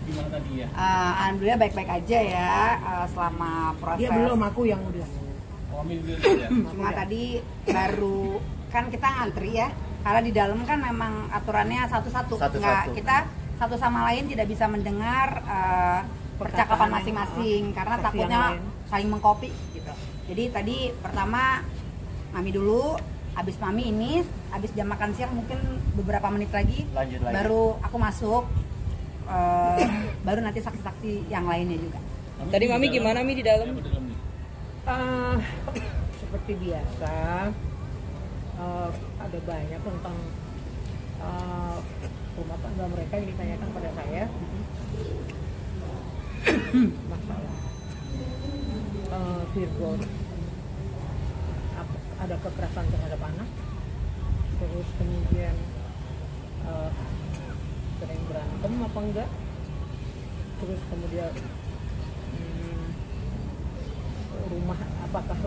Gimana tadi ya? Alhamdulillah baik-baik aja ya selama proses. Dia belum, aku yang udah. Ambil dulu ya. Cuma tadi baru kan kita ngantri ya. Karena di dalam kan memang aturannya satu-satu. Nggak, kita satu sama lain tidak bisa mendengar percakapan masing-masing karena takutnya saling mengcopy gitu. Jadi tadi pertama Mami dulu, habis Mami ini, habis jam makan siang mungkin beberapa menit lagi, baru aku masuk. Baru nanti saksi-saksi yang lainnya juga. Tadi Mami gimana Mi di dalam? Seperti biasa, ada banyak tentang rumah tangga mereka yang ditanyakan pada saya. Masalah Virgo, ada kekerasan terhadap anak, terus kemudian sering berantem apa enggak, terus kemudian rumah apakah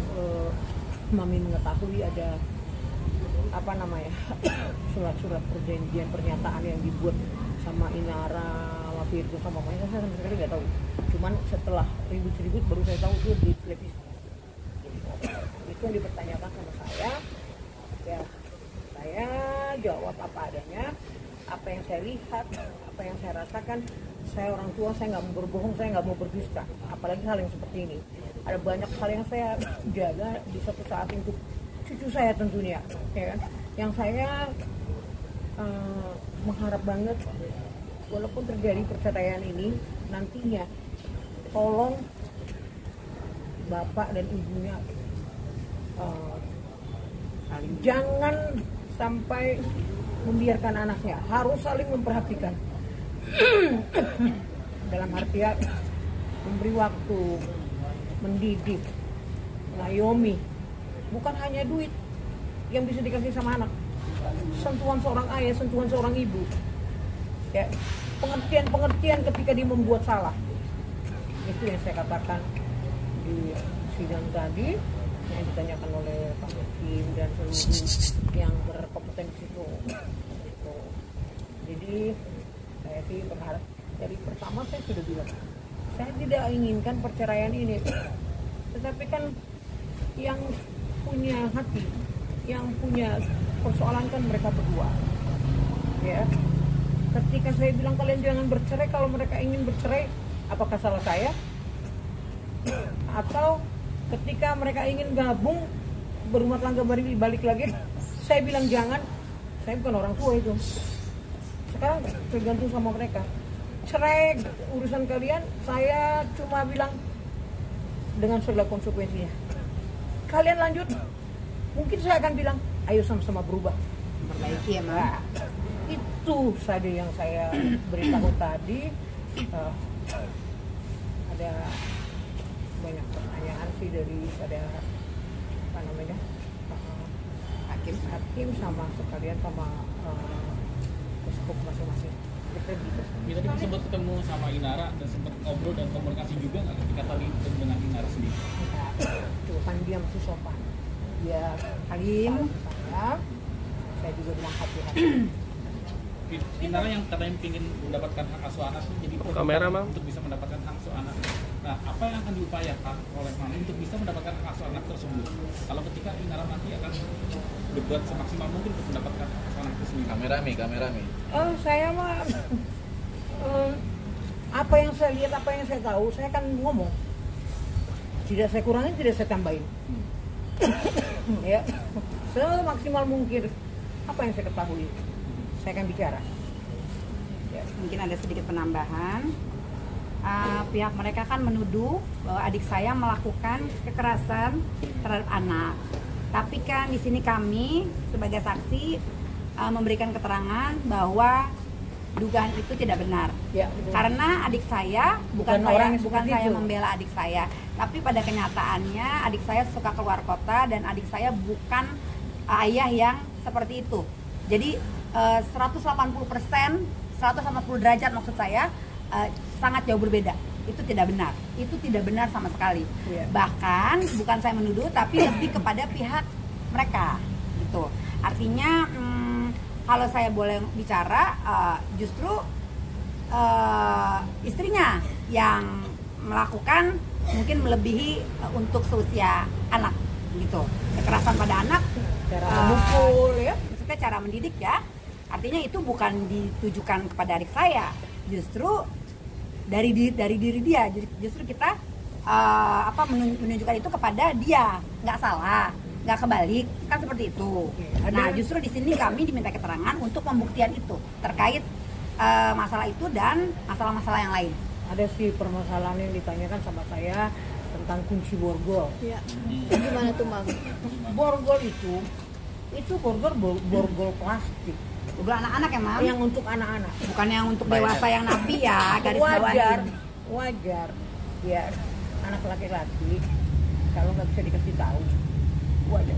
Mami mengetahui ada apa namanya surat-surat perjanjian pernyataan yang dibuat sama Inara sama Virgo sama Mami, saya sama sekali nggak tahu. Cuman setelah ribut-ribut baru saya tahu itu di televisi. Itu yang dipertanyakan sama saya, ya saya jawab apa adanya, apa yang saya lihat, apa yang saya rasakan. Saya orang tua, saya nggak mau berbohong, saya nggak mau berdusta, apalagi hal yang seperti ini. Ada banyak hal yang saya jaga di suatu saat untuk cucu saya tentunya, ya kan? Yang saya mengharap banget, walaupun terjadi perceraian ini nantinya, tolong bapak dan ibunya jangan sampai membiarkan anaknya, harus saling memperhatikan. Dalam artian memberi waktu, mendidik, mengayomi, bukan hanya duit yang bisa dikasih sama anak, sentuhan seorang ayah, sentuhan seorang ibu, ya, pengertian ketika dia membuat salah. Itu yang saya katakan di sidang tadi yang ditanyakan oleh Pak Hakim dan seluruh yang berkompetensi itu. Jadi saya sih berharap, dari pertama saya sudah bilang, saya tidak inginkan perceraian ini, tetapi kan yang punya hati, yang punya persoalan kan mereka berdua, ya. Ketika saya bilang kalian jangan bercerai, kalau mereka ingin bercerai, apakah salah saya? Atau ketika mereka ingin gabung berumah tangga balik lagi, saya bilang jangan. Saya bukan orang tua itu. Sekarang tergantung sama mereka. Cerai urusan kalian, saya cuma bilang dengan segala konsekuensinya. Kalian lanjut, mungkin saya akan bilang, ayo sama-sama berubah, Perbaiki ya, Ma. nah, itu saja yang saya beritahu tadi. Ada banyak pertanyaan sih daripada apa namanya hakim sama sekalian sama skop masing-masing. Kita tadi sempat ketemu sama Inara dan sempat ngobrol dan komunikasi juga nggak ketika tadi ketemu dengan Inara sendiri? Tuh kan dia masih sopan, dia Halim, saya juga bilang hati-hati. Inara yang katanya ingin mendapatkan hak asuh anak, jadi kamera Mam untuk bisa mendapatkan hak asuh anak. Nah, apa yang akan diupayakan oleh Mami untuk bisa mendapatkan hak asuh anak tersebut? Kalau ketika Inara nanti akan berbuat semaksimal mungkin untuk mendapatkan hak asuh anak itu sendiri. Kamera Mi. Saya mah apa yang saya lihat, apa yang saya tahu, saya akan ngomong. Tidak saya kurangin, tidak saya tambahin. Ya, semaksimal mungkin apa yang saya ketahui, saya akan bicara. Ya, mungkin ada sedikit penambahan. Pihak mereka kan menuduh bahwa adik saya melakukan kekerasan terhadap anak. Tapi kan di sini kami sebagai saksi memberikan keterangan bahwa dugaan itu tidak benar. Ya, karena adik saya bukan saya membela adik saya, tapi pada kenyataannya adik saya suka keluar kota dan adik saya bukan ayah yang seperti itu. Jadi 180%, 180 derajat maksud saya sangat jauh berbeda. Itu tidak benar. Itu tidak benar sama sekali. Yeah. Bahkan bukan saya menuduh, tapi lebih kepada pihak mereka. Gitu. Artinya kalau saya boleh bicara, justru istrinya yang melakukan mungkin melebihi untuk seusia anak gitu. Kekerasan pada anak, Cara memukul ya. maksudnya cara mendidik ya. Artinya itu bukan ditujukan kepada adik saya, justru dari diri dia. Justru kita menunjukkan itu kepada dia, nggak salah, nggak kebalik, kan seperti itu. Nah, justru di sini kami diminta keterangan untuk pembuktian itu terkait masalah itu dan masalah-masalah yang lain. Ada sih permasalahan yang ditanyakan sama saya tentang kunci borgol. Ya. Gimana tuh, Mam? Borgol itu borgol plastik. Untuk anak-anak ya, Mam? Yang untuk anak-anak. Bukan yang untuk dewasa yang napi ya, garis bawahin. Wajar. Ya, anak laki-laki kalau nggak bisa dikasih tahu.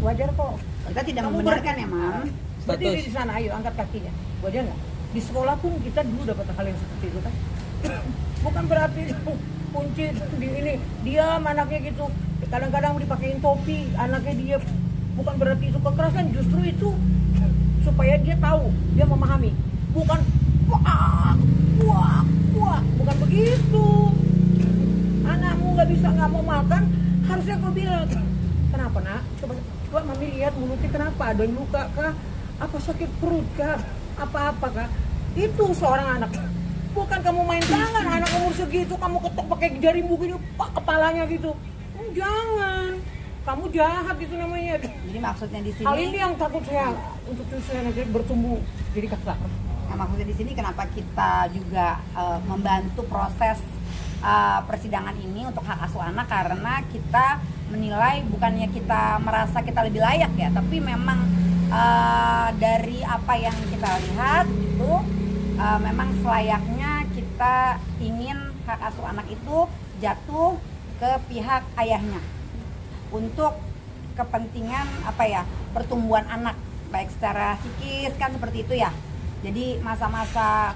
Wajar kok. Kita tidak Kamu membenarkan ya, Mam. Berdiri di sana, ayo angkat kakinya. Wajar nggak? Di sekolah pun kita dulu dapat hal yang seperti itu kan. Bukan berarti kunci di ini dia anaknya gitu. Kadang-kadang dipakein topi, anaknya dia. Bukan berarti itu kekerasan, justru itu supaya dia tahu, dia memahami. Bukan wah, bukan begitu. Anakmu nggak mau makan, harusnya kau bilang, kenapa nak? Coba mami lihat mulutnya kenapa? Ada luka kah? Apa sakit perut kah? Apa-apa kah? Itu seorang anak. Bukan kamu main tangan, anak umur segitu kamu ketok pakai jari begini, pak kepalanya gitu. Jangan. Kamu jahat itu namanya. Jadi maksudnya di sini. Hal ini yang takut saya untuk cucu saya nanti bertumbuh jadi kasar. Nah, maksudnya di sini kenapa kita juga membantu proses persidangan ini untuk hak asuh anak, karena kita menilai bukannya kita merasa kita lebih layak ya, tapi memang dari apa yang kita lihat itu memang selayaknya kita ingin hak asuh anak itu jatuh ke pihak ayahnya untuk kepentingan pertumbuhan anak baik secara psikis kan seperti itu ya. Jadi masa-masa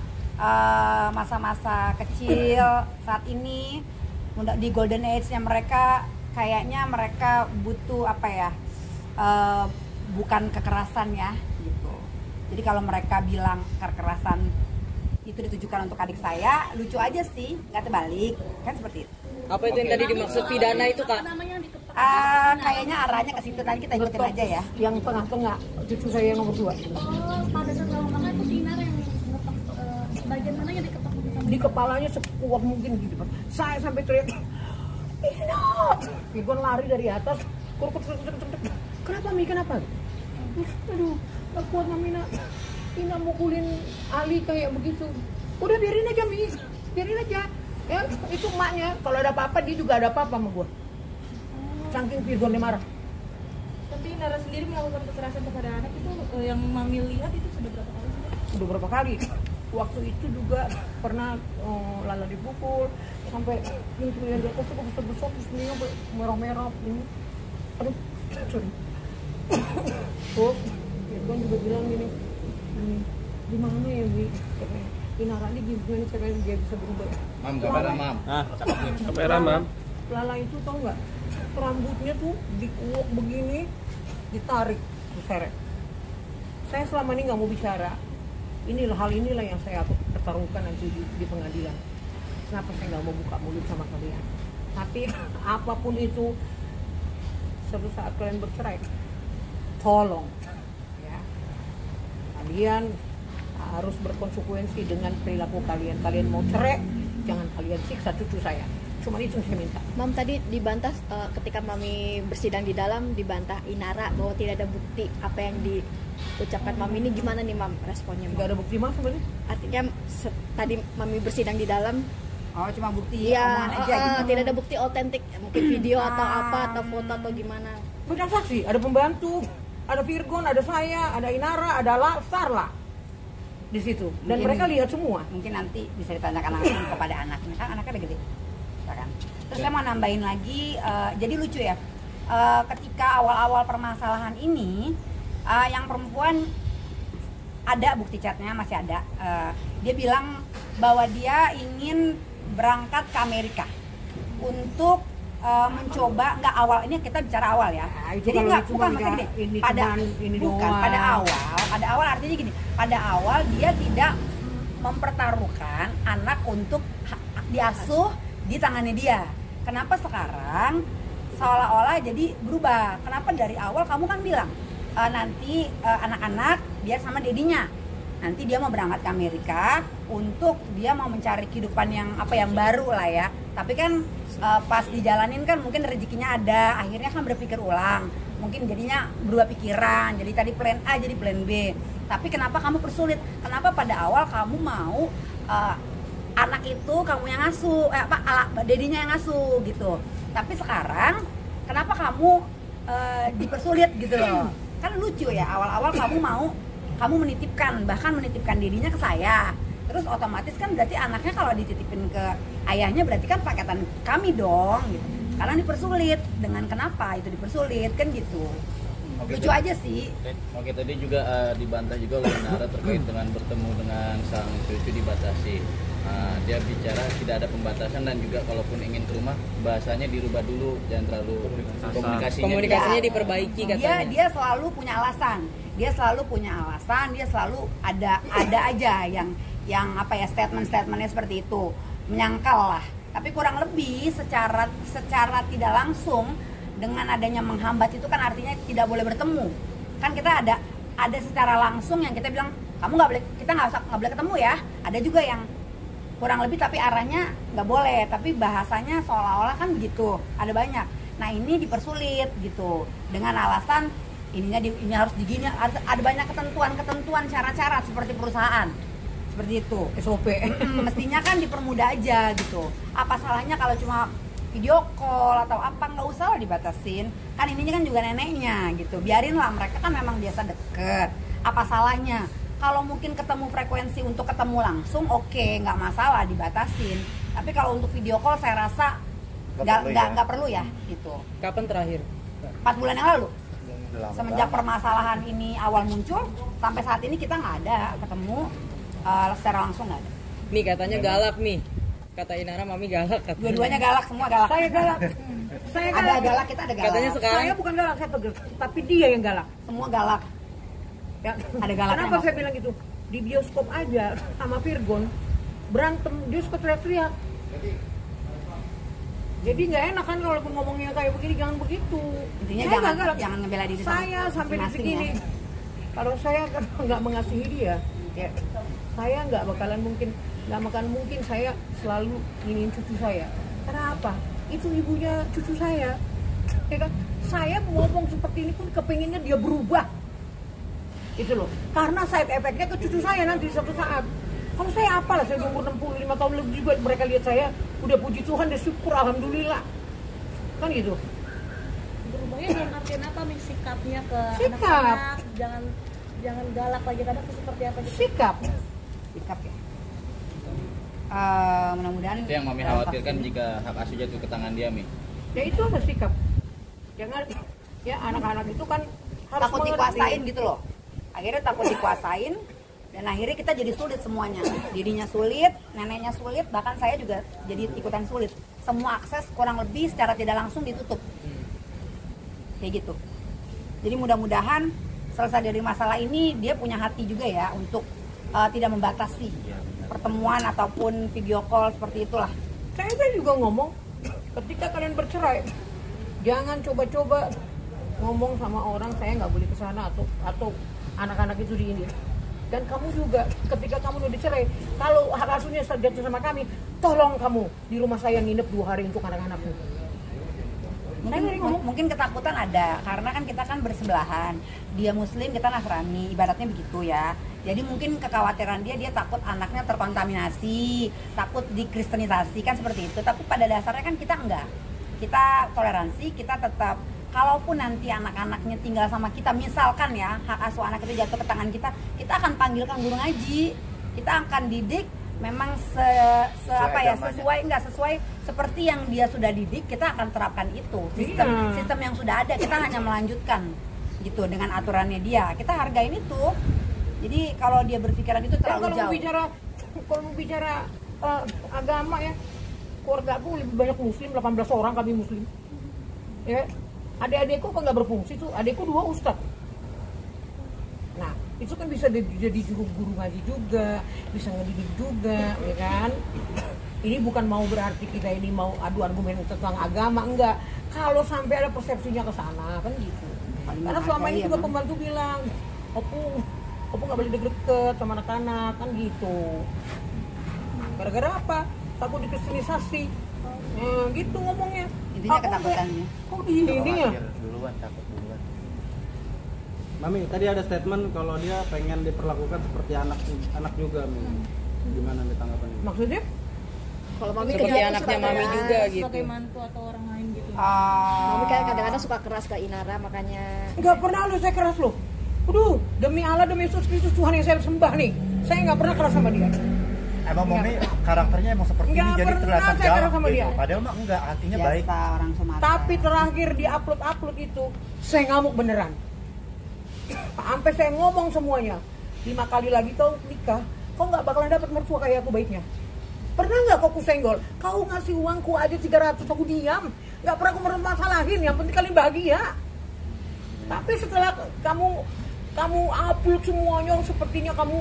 kecil saat ini di golden age-nya mereka kayaknya mereka butuh bukan kekerasan ya gitu. Jadi kalau mereka bilang kekerasan itu ditujukan untuk adik saya, lucu aja sih, nggak terbalik kan seperti itu. Apa itu yang tadi dimaksud pidana itu, Kak? Kayaknya arahnya ke situ, tadi kita ikutin aja ya. Yang tengah-tengah, cucu saya yang nomor 2. Pada saat kamu makan itu si Inara yang ngetok bagian mana yang diketok sama Di kepalanya sekuat mungkin gitu. Saya sampai teriak, Ina! Igon lari dari atas, kurkut. Kenapa Mi? Kenapa? Aduh, tak kuat Mamina. Ina mukulin Ali kayak begitu. Udah biarin aja Mi, biarin aja. Ya, itu emaknya. Kalau ada apa-apa, dia juga ada apa-apa sama gue. Saking Virgon dia marah. Tapi Nara sendiri melakukan kekerasan kepada anak itu yang Mami lihat itu sudah berapa kali sih? Udah berapa kali? Waktu itu juga pernah Lala dipukul sampai ini kemudian dia kok besar terus ini merah-merah ini. Aduh, sorry. Oh, Virgon juga bilang gini, di mana ya Bi? Inara ini gimana caranya dia bisa berubah? Mam, kamera Mam. Kamera Mam. Lala itu tau nggak? Rambutnya tuh diuak begini, ditarik, diseret. Saya selama ini nggak mau bicara. Hal inilah yang saya pertaruhkan nanti di pengadilan. Kenapa saya nggak mau buka mulut sama kalian? Tapi apapun itu, suatu saat kalian bercerai, tolong, ya, kalian harus berkonsekuensi dengan perilaku kalian. Kalian mau cerai, jangan kalian siksa cucu saya. Cuma itu yang saya minta. Mam tadi dibantah ketika Mami bersidang di dalam, dibantah Inara bahwa tidak ada bukti apa yang diucapkan Mami. Ini gimana nih Mam responnya? Nggak ada bukti mas sebenarnya. Artinya tadi Mami bersidang di dalam, Cuma bukti ya omongan aja gitu. tidak ada bukti otentik, mungkin video atau apa atau foto atau gimana? Banyak saksi, ada pembantu, ada Virgon, ada saya, ada Inara, ada Sarla di situ. Dan Mungkin- mereka lihat semua. Mungkin nanti bisa ditanyakan langsung kepada anaknya, kan anaknya udah gede. Kan? Terus saya mau nambahin lagi, jadi lucu ya, ketika awal-awal permasalahan ini, yang perempuan ada bukti chatnya masih ada, dia bilang bahwa dia ingin berangkat ke Amerika untuk mencoba, nggak awal, ini kita bicara awal ya, Itu jadi kalau nggak, itu bukan mah maksudnya nggak, gini, ini pada cuman ini bukan doang. pada awal artinya gini, pada awal dia tidak mempertaruhkan anak untuk diasuh di tangannya dia. Kenapa sekarang seolah-olah jadi berubah? Kenapa dari awal kamu kan bilang nanti anak-anak biar sama dedinya. Nanti dia mau berangkat ke Amerika untuk dia mau mencari kehidupan yang baru lah ya. Tapi kan pas dijalanin kan mungkin rezekinya ada, akhirnya kan berpikir ulang. Mungkin jadinya berubah pikiran, jadi tadi plan A jadi plan B. Tapi kenapa kamu persulit? Kenapa pada awal kamu mau anak itu kamu yang ngasuh, dedinya yang ngasuh gitu. Tapi sekarang kenapa kamu dipersulit gitu loh? Kan lucu ya, awal-awal kamu menitipkan, bahkan menitipkan dedinya ke saya. Terus otomatis kan berarti anaknya kalau dititipin ke ayahnya berarti kan paketan kami dong gitu. Sekarang dipersulit, dengan kenapa itu dipersulit kan gitu. Lucu aja sih. Oke, tadi juga dibantah juga oleh Nara terkait dengan bertemu dengan sang cucu dibatasi. Dia bicara tidak ada pembatasan dan juga kalaupun ingin ke rumah bahasanya dirubah dulu, jangan terlalu Komunikasinya diperbaiki katanya. Dia selalu punya alasan. Dia selalu ada aja yang statement-statementnya seperti itu. Menyangkal lah. Tapi kurang lebih secara tidak langsung dengan adanya menghambat itu kan artinya tidak boleh bertemu. Kan kita ada secara langsung yang kita bilang kita nggak boleh ketemu ya. Ada juga yang kurang lebih tapi arahnya nggak boleh, tapi bahasanya seolah-olah kan begitu. Ada banyak. Nah ini dipersulit gitu dengan alasan ini harus digini. Ada banyak ketentuan cara-cara seperti perusahaan. Seperti itu, SOP. Mestinya kan dipermudah aja gitu. Apa salahnya kalau cuma video call atau apa, nggak usah lah dibatasin. Kan ininya kan juga neneknya gitu. Biarin lah, mereka kan memang biasa deket. Apa salahnya? Kalau mungkin ketemu frekuensi untuk ketemu langsung, oke, nggak masalah dibatasin. Tapi kalau untuk video call saya rasa nggak perlu ya gitu. Kapan terakhir? 4 bulan yang lalu. Semenjak permasalahan ini awal muncul sampai saat ini kita nggak ada ketemu secara langsung, nggak ada. Nih katanya galak nih. Kata Inara mami galak katanya. Dua-duanya galak, semua galak. Saya galak. Saya Ada galak, kita ada galak. Katanya sekarang Saya bukan galak, saya tegas. Tapi dia yang galak. Semua galak. Ya. Ada galaknya. Kenapa saya bilang gitu? Di bioskop aja sama Virgon berantem, dia suka teriak-teriak. Jadi nggak enak kan kalau ngomongnya kayak begini, jangan begitu. Intinya Saya nggak galak. jangan ngebela diri Saya sampai detik masing-masing ini, ya. kalau saya nggak mengasihi dia, ya saya nggak bakalan mungkin saya selalu ingin cucu saya. Karena apa? Itu ibunya cucu saya. Ya kan? Saya ngomong seperti ini pun kepinginnya dia berubah. Itu loh. Karena side efeknya ke cucu saya nanti suatu saat. Kalau saya apalah, saya umur 65 tahun lebih juga mereka lihat saya udah puji Tuhan, udah syukur, alhamdulillah. Kan gitu. Berubahnya dalam artian apa nih sikapnya ke Sikap. anak-anak? Jangan galak lagi, kadang seperti apa gitu. Sikap ya. Mudah-mudahan Itu yang mami khawatirkan jika hak asuh jatuh ke tangan dia, Mi. Ya itu ada sikap. Jangan ya anak-anak itu kan harus takut mengerti. dikuasain gitu loh. Akhirnya takut dikuasain dan akhirnya kita jadi sulit semuanya. Dirinya sulit, neneknya sulit, bahkan saya juga jadi ikutan sulit. Semua akses kurang lebih secara tidak langsung ditutup. Kayak gitu. Jadi mudah-mudahan selesai dari masalah ini dia punya hati juga ya untuk tidak membatasi pertemuan ataupun video call seperti itulah. Saya kan juga ngomong, ketika kalian bercerai, jangan coba-coba ngomong sama orang saya nggak boleh kesana atau anak-anak itu di ini. Dan kamu juga, ketika kamu udah dicerai, kalau hak asuhnya jatuh sama kami, tolong kamu di rumah saya nginep 2 hari untuk anak-anakmu. Mungkin ketakutan ada karena kan kita kan bersebelahan, dia muslim kita nasrani, ibaratnya begitu ya. Jadi mungkin kekhawatiran dia takut anaknya terkontaminasi, takut dikristenisasi kan seperti itu. Tapi pada dasarnya kan kita enggak, kita toleransi, kita tetap kalaupun nanti anak-anaknya tinggal sama kita, misalkan ya hak asuh anak itu jatuh ke tangan kita akan panggilkan guru ngaji, kita akan didik memang sesuai seperti yang dia sudah didik, kita akan terapkan itu sistem yang sudah ada, kita hanya melanjutkan gitu dengan aturannya dia, kita hargain itu. Jadi kalau dia berpikiran itu terlalu jauh. Kalau mau bicara agama ya, keluarga aku lebih banyak muslim, 18 orang kami muslim. Ya, adik-adikku kok nggak berfungsi tuh, adikku 2 ustadz. Nah, itu kan bisa jadi guru ngaji juga, bisa ngedidik juga, ya kan? Ini bukan mau berarti kita ini mau adu argumen tentang agama, enggak. Kalau sampai ada persepsinya ke sana kan gitu. Karena selama ini juga pembantu bilang, Opung nggak boleh deket-deket sama anak-anak kan gitu. Gara-gara apa? Takut dikristenisasi. Gitu ngomongnya. Intinya ketakutannya. Kok ini ya? Duluan, takut duluan. Mami, tadi ada statement kalau dia pengen diperlakukan seperti anak juga, Mi. Gimana nih tanggapannya? Maksudnya? Kalau mami Seperti kayak anaknya suka mami keras. juga gitu. sebagai mantu atau orang lain gitu. Mami kayak kadang-kadang suka keras ke Inara, makanya Nggak pernah lo saya keras lo. Aduh, demi Allah, demi Yesus Kristus Tuhan yang saya sembah nih, saya nggak pernah keras sama dia. Emang Mami karakternya emang seperti ini, Nggak jadi pernah terlihat saya galak keras sama gitu. dia. Padahal mah enggak, hatinya baik. Biasa orang Sumatera. Tapi terakhir di upload itu, saya ngamuk beneran. Sampai saya ngomong semuanya, 5 kali lagi kau nikah, kau nggak bakalan dapat mertua kayak aku baiknya. Pernah nggak kau kusenggol? Kau ngasih uangku aja 300, aku diam. Nggak pernah aku mermasalahin, yang penting kalian bahagia. Tapi setelah kamu upload semuanya, sepertinya kamu,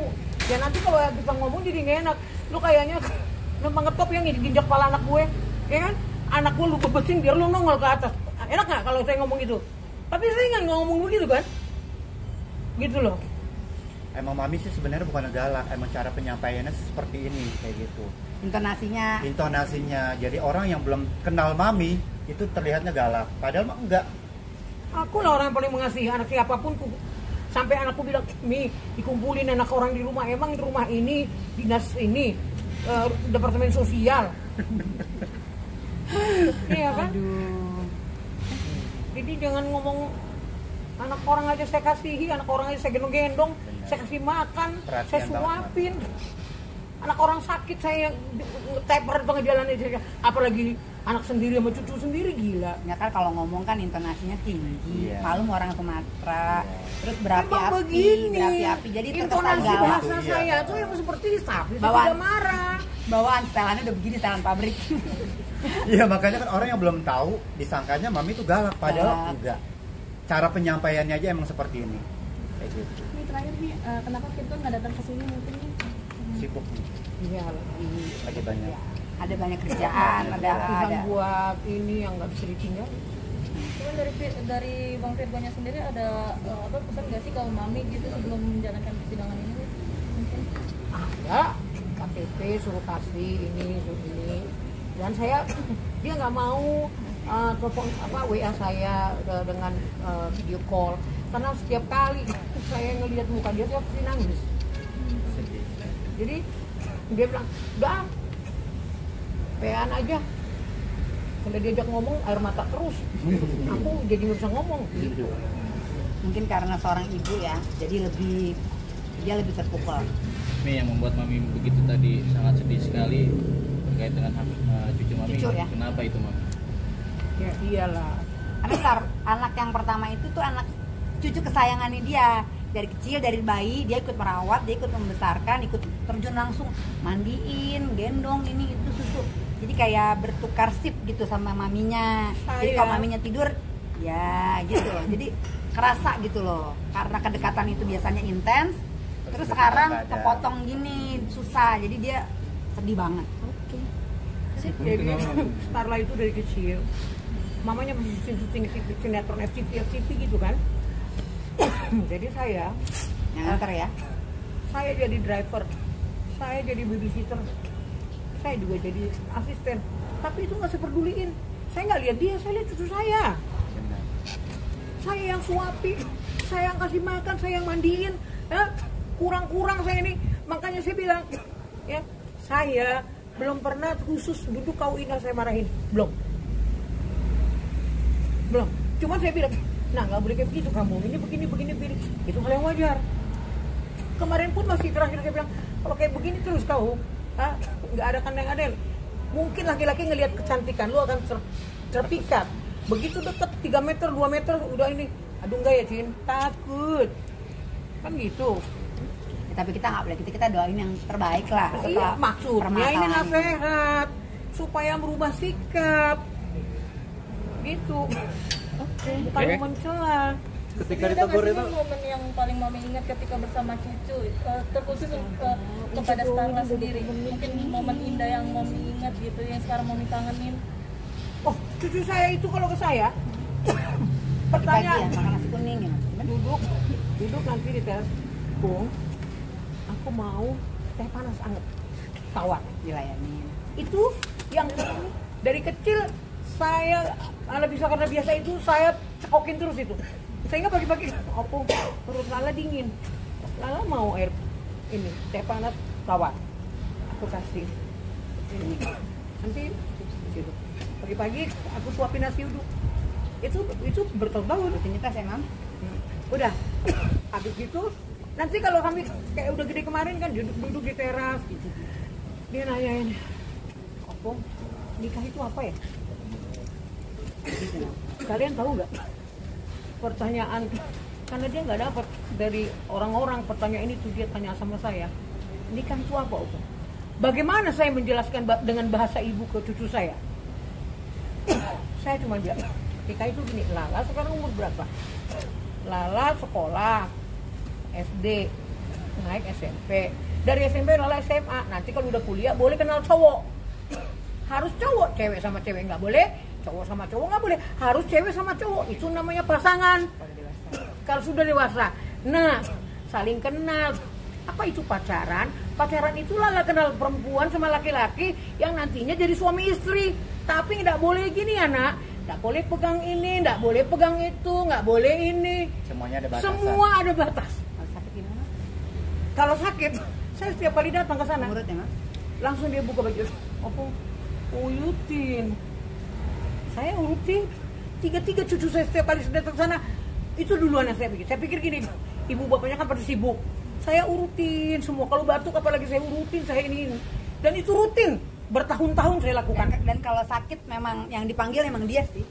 ya nanti kalau kita ngomong jadi nggak enak. Lu kayaknya numpang ngetop yang ginjak kepala anak gue, ya kan? Anak gue lu bebesin biar lu nongol ke atas. Enak nggak kalau saya ngomong gitu? Tapi saya nggak ngomong begitu kan? Gitu loh. Emang Mami sih sebenarnya bukan galak, emang cara penyampaiannya seperti ini, kayak gitu. Intonasinya. Jadi orang yang belum kenal Mami itu terlihatnya galak, padahal mah enggak. Aku lah orang yang paling mengasihi anak siapapun. Sampai anakku bilang, Mi, dikumpulin anak orang di rumah. Emang di rumah ini, dinas ini, departemen sosial. Iya kan? Aduh. Jadi jangan ngomong anak orang aja saya kasihi, anak orang aja saya gendong-gendong, saya kasih makan, Perhatian saya suapin. Anak orang sakit saya taper tengah jalan aja, apalagi anak sendiri sama cucu sendiri, gila. Ya kan kalau ngomong kan intonasinya tinggi. Iya. Malum orang Sumatera. Iya. Terus Emang berapi-api, begini. Jadi terkesan intonasi galak. bahasa saya tuh yang seperti tapi saya Bawaan. tidak marah. Bawaan setelannya udah begini, setelan pabrik. Iya, makanya kan orang yang belum tahu disangkanya Mami itu galak, padahal Galak. enggak. Cara penyampaiannya aja emang seperti ini. Kayak gitu. Ini terakhir nih, kenapa Firgon nggak datang ke sini mungkin nih? Sibuk nih, Iya, lagi banyak. Ada banyak kerjaan, ada buat ini yang nggak bisa ditinggal. Cuman dari Bang Firgonnya sendiri ada apa pesan nggak sih kalau mami gitu sebelum menjalankan persidangan ini? Mungkin Ada KTP suruh kasih ini suruh ini, dan saya dia nggak mau telepon WA saya dengan video call, karena setiap kali saya ngelihat muka dia pasti nangis. Sedih. Jadi dia bilang, udah PA-an aja. Kalau diajak ngomong air mata terus, aku jadi nggak bisa ngomong gitu. mungkin karena seorang ibu ya, jadi dia lebih terpukul. Ini yang membuat Mami begitu tadi sangat sedih sekali terkait dengan cucu Mami. Cucu, ya? Kenapa itu Mami? Ya iyalah. Karena anak yang pertama itu tuh anak cucu kesayangannya dia. Dari kecil, dari bayi, dia ikut merawat, dia ikut membesarkan, ikut terjun langsung, mandiin, gendong, ini itu susu. Jadi kayak bertukar sip gitu sama maminya. Jadi kalau maminya tidur, ya gitu. Jadi kerasa gitu loh. Karena kedekatan itu biasanya intens, terus sekarang kepotong gini, susah. Jadi dia sedih banget. Jadi Starla itu dari kecil, mamanya syuting sinetron FTV gitu kan. Jadi saya Yang nganter ya. saya jadi driver, saya jadi babysitter, saya juga jadi asisten. Tapi itu nggak saya peduliin. Saya nggak lihat dia, saya lihat cucu saya. Benar. Saya yang suapin, saya yang kasih makan, saya yang mandiin. Ya, kurang-kurang saya ini. Makanya saya bilang, ya saya belum pernah khusus duduk kau ini saya marahin, belum. Cuman saya bilang, nah nggak boleh kayak begitu kamu, ini begini, itu hal yang wajar. Kemarin pun masih terakhir saya bilang, kalau kayak begini terus kau, nggak ada kandang-kandang. Mungkin laki-laki ngelihat kecantikan, lu akan terpikat. Begitu deket 3 meter, 2 meter, udah ini, aduh enggak ya Cin, takut. Kan gitu. Ya, tapi kita nggak boleh, kita doain yang terbaik lah. Iya, maksudnya ini nasihat supaya merubah sikap. Gitu. Bukan mencela. ketika Ada ditegur nggak sih, itu Mam, momen yang paling mami ingat ketika bersama cucu, terkhusus kepada Starla sendiri, mungkin momen indah yang mami ingat gitu, yang sekarang mami kangenin. Oh, cucu saya itu kalau ke saya Pagi ya, pertanyaan makan nasi kuning ya. duduk nanti di teras, Bung, aku mau teh panas anget tawar. Dilayanin. Itu yang dari kecil saya karena biasa itu saya cekokin terus itu, sehingga pagi-pagi opung perut Lala dingin, Lala mau air ini teh panas tawar, aku kasih ini nanti situ. Pagi-pagi aku suapin nasi uduk, itu bertahun-tahun Rutinitas ya, Mam? udah. Habis gitu nanti kalau kami kayak udah gede kemarin kan duduk di teras, dia nanyain, Opung, nikah itu apa ya? Kalian tahu nggak? Pertanyaan, karena dia nggak dapat dari orang-orang pertanyaan ini tuh, dia tanya sama saya, nikah itu apa, Opung? Bagaimana saya menjelaskan dengan bahasa ibu ke cucu saya? Saya cuma bilang, nikah itu gini, Lala sekarang umur berapa? Lala sekolah SD, naik SMP, dari SMP Lala SMA, nanti kalau udah kuliah boleh kenal cowok, harus cowok, cewek sama cewek nggak boleh, cowok sama cowok nggak boleh, harus cewek sama cowok, itu namanya pasangan kalau sudah dewasa. Nah, saling kenal, apa itu pacaran? Pacaran itu Lala kenal perempuan sama laki-laki yang nantinya jadi suami istri, tapi nggak boleh gini ya nak, nggak boleh pegang ini, nggak boleh pegang itu, nggak boleh ini, Semuanya ada batasan. semua ada batas. Kalau sakit gimana? Kalau sakit, saya setiap kali datang ke sana, Urut ya, Mam? langsung dia buka baju, Opung, uyutin. Saya urutin. Tiga cucu saya setiap kali datang ke sana, itu duluan yang saya pikir. Saya pikir gini, ibu bapaknya kan pada sibuk. Saya urutin semua. Kalau batuk apalagi saya urutin, saya ini. Dan itu rutin, bertahun-tahun saya lakukan. Dan kalau sakit memang yang dipanggil memang dia sih.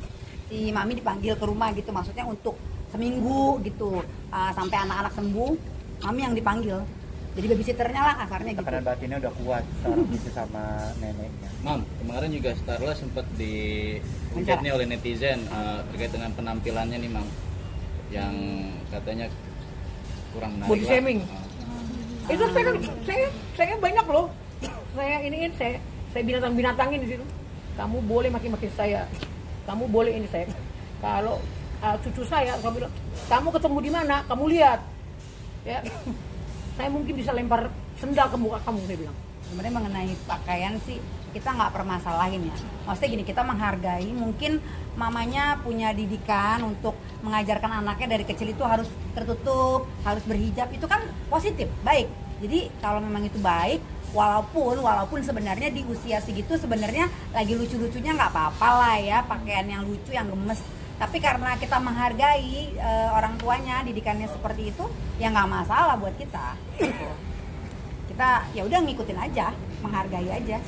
Si Mami dipanggil ke rumah gitu, maksudnya untuk seminggu gitu, sampai anak-anak sembuh, Mami yang dipanggil. Jadi babysitternya lah kasarnya gitu. Tekanan batinnya udah kuat seorang cucu sama neneknya. Mam, kemarin juga Starla sempat dihujat nih oleh netizen terkait dengan penampilannya nih, Mam, yang katanya kurang menarik. Body shaming. Itu saya banyak loh. Saya binatang-binatangin di situ. Kamu boleh maki-maki saya. Kamu boleh ini saya. Kalau cucu saya bilang, kamu ketemu di mana? Kamu lihat. Ya. Saya mungkin bisa lempar sendal ke muka kamu, saya bilang. Sebenarnya mengenai pakaian sih kita nggak permasalahin ya. Maksudnya gini, kita menghargai, mungkin mamanya punya didikan untuk mengajarkan anaknya dari kecil itu harus tertutup, harus berhijab, itu kan positif, baik. Jadi kalau memang itu baik, walaupun sebenarnya di usia segitu sebenarnya lagi lucu-lucunya nggak apa-apa lah ya, pakaian yang lucu, yang gemes. Tapi karena kita menghargai orang tuanya, didikannya seperti itu, ya nggak masalah buat kita. Gitu. Kita ya udah ngikutin aja, menghargai aja.